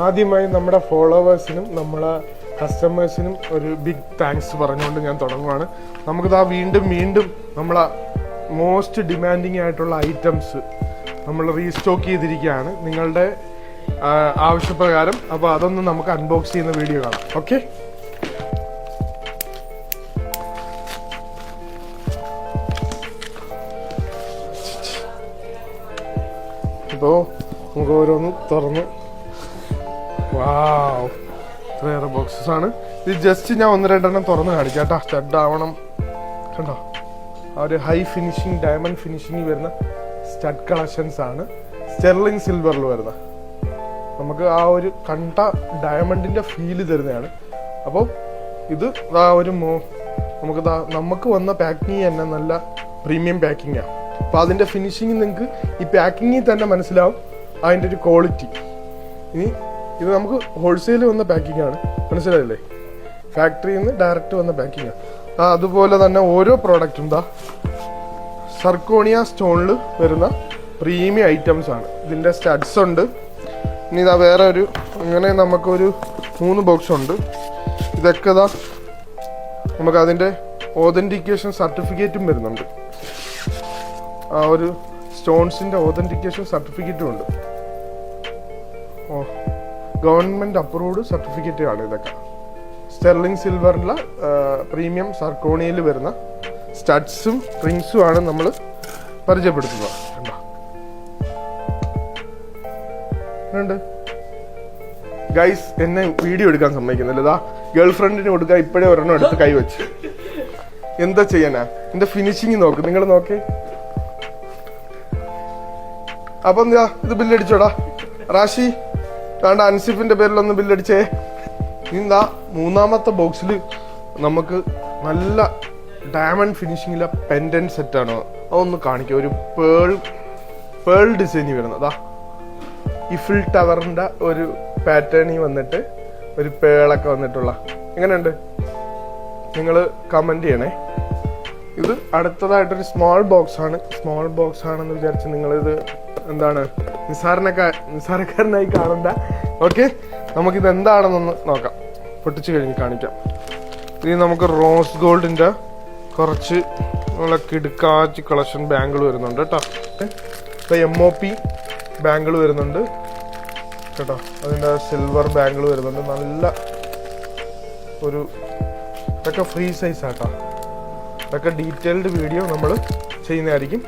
ആദ്യമായി നമ്മുടെ ഫോളോവേഴ്സിനും നമ്മളെ കസ്റ്റമേഴ്സിനും ഒരു ബിഗ് താങ്ക്സ് പറഞ്ഞുകൊണ്ട് ഞാൻ തുടങ്ങുവാണ്. നമുക്കിതാ വീണ്ടും നമ്മളെ മോസ്റ്റ് ഡിമാൻഡിങ് ആയിട്ടുള്ള ഐറ്റംസ് നമ്മൾ റീസ്റ്റോക്ക് ചെയ്തിരിക്കുകയാണ് നിങ്ങളുടെ ആവശ്യപ്രകാരം. അപ്പോൾ അതൊന്ന് നമുക്ക് അൺബോക്സ് ചെയ്യുന്ന വീഡിയോ കാണാം. ഓക്കെ, ഇപ്പോൾ നമുക്ക് ഓരോന്ന് തുറന്ന് വാവ് ഇത്രയേറെ ബോക്സസ് ആണ്. ഇത് ജസ്റ്റ് ഞാൻ 1-2 തുറന്ന് കാണിക്കാം കേട്ടോ. സ്റ്റഡ് ആവണം കണ്ടോ, ആ ഒരു ഹൈ ഫിനിഷിങ് ഡയമണ്ട് ഫിനിഷിങ് വരുന്ന സ്റ്റഡ് കളക്ഷൻസ് ആണ്. സ്റ്റെർലിംഗ് സിൽവറിൽ വരുന്ന നമുക്ക് ആ ഒരു കണ്ട ഡയമണ്ടിന്റെ ഫീല് തരുന്നതാണ്. അപ്പോൾ ഇത് ആ ഒരു നമുക്ക് വന്ന പാക്കിങ് തന്നെ നല്ല പ്രീമിയം പാക്കിങ്ങാണ്. അപ്പോൾ അതിന്റെ ഫിനിഷിങ് നിങ്ങൾക്ക് ഈ പാക്കിങ്ങിൽ തന്നെ മനസ്സിലാവും അതിൻ്റെ ഒരു ക്വാളിറ്റി. ഇനി ഇത് നമുക്ക് ഹോൾസെയിൽ വന്ന പാക്കിംഗ് ആണ്, മനസ്സിലായില്ലേ? ഫാക്ടറിയിൽ നിന്ന് ഡയറക്റ്റ് വന്ന പാക്കിംഗ് ആണ്. അതുപോലെ തന്നെ ഓരോ പ്രോഡക്റ്റും സർക്കോണിയ സ്റ്റോണിൽ വരുന്ന പ്രീമിയം ഐറ്റംസ് ആണ്. ഇതിൻ്റെ സ്റ്റഡ്സ് ഉണ്ട്. ഇനി ഇതാ വേറെ ഒരു അങ്ങനെ നമുക്കൊരു 3 ബോക്സ് ഉണ്ട്. ഇതൊക്കെ നമുക്ക് അതിൻ്റെ ഓതൻറ്റിക്കേഷൻ സർട്ടിഫിക്കറ്റും വരുന്നുണ്ട്. ആ ഒരു സ്റ്റോൺസിൻ്റെ ഓതൻറ്റിക്കേഷൻ സർട്ടിഫിക്കറ്റും ഉണ്ട്. ഗവൺമെൻറ് അപ്രൂവ്ഡ് സർട്ടിഫിക്കറ്റ് ആണ് ഇതൊക്കെ. സ്റ്റെർലിംഗ് സിൽവറിലെ പ്രീമിയം സർക്കോണിയയിൽ വരുന്ന സ്റ്റഡ്സും റിങ്സും ആണ് നമ്മൾ പരിചയപ്പെടുത്തുന്നത്. കണ്ടോ ഗൈസ്, എന്നെ വീഡിയോ എടുക്കാൻ സമ്മതിക്കുന്നില്ല. ഗേൾ ഫ്രണ്ടിന് കൊടുക്കാൻ ഇപ്പോഴേ ഒരെണ്ണം എടുത്ത് കൈവച്ച് എന്താ ചെയ്യാനാ? എന്റെ ഫിനിഷിങ് നോക്ക്, നിങ്ങൾ നോക്കേ. അപ്പം ഇത് ബില്ലടിച്ചോടാ റാഷി, വേണ്ട അൻസിഫിന്റെ പേരിലൊന്ന് ബില്ലടിച്ചേ. ഇതാ 3ാമത്തെ ബോക്സിൽ നമുക്ക് നല്ല ഡയമണ്ട് ഫിനിഷിങ്ങിലെ പെൻഡന്റ് സെറ്റാണ്. അതൊന്ന് കാണിക്കാം. ഒരു പേൾ ഡിസൈൻ വരുന്നത് ഇഫിൽ ടവറിന്റെ ഒരു പാറ്റേണിൽ വന്നിട്ട് ഒരു പേളൊക്കെ വന്നിട്ടുള്ള എങ്ങനെയുണ്ട് നിങ്ങൾ കമന്റ് ചെയ്യണേ. ഇത് അടുത്തതായിട്ടൊരു സ്മോൾ ബോക്സ് ആണെന്ന് വിചാരിച്ച് നിങ്ങളിത് എന്താണ് നിസ്സാരക്കാരനായി കാണണ്ട. ഓക്കെ, നമുക്കിത് എന്താണെന്നൊന്ന് നോക്കാം. പൊട്ടിച്ച് കഴിഞ്ഞ് കാണിക്കാം. ഇനി നമുക്ക് റോസ് ഗോൾഡിന്റെ കുറച്ച് നല്ല കിടുക്കാച്ചി കളക്ഷൻ ബാങ്കിൾ വരുന്നുണ്ട് കേട്ടോ. ഇപ്പൊ MOP ബാങ്കിൾ വരുന്നുണ്ട് കേട്ടോ. അതിന്റെ സിൽവർ ബാങ്കിൾ വരുന്നുണ്ട്. നല്ല ഒരു ഇതൊക്കെ ഫ്രീ സൈസ് ആട്ടോ. ഇതൊക്കെ ഡീറ്റെയിൽഡ് വീഡിയോ നമ്മൾ ചെയ്യുന്നതായിരിക്കും.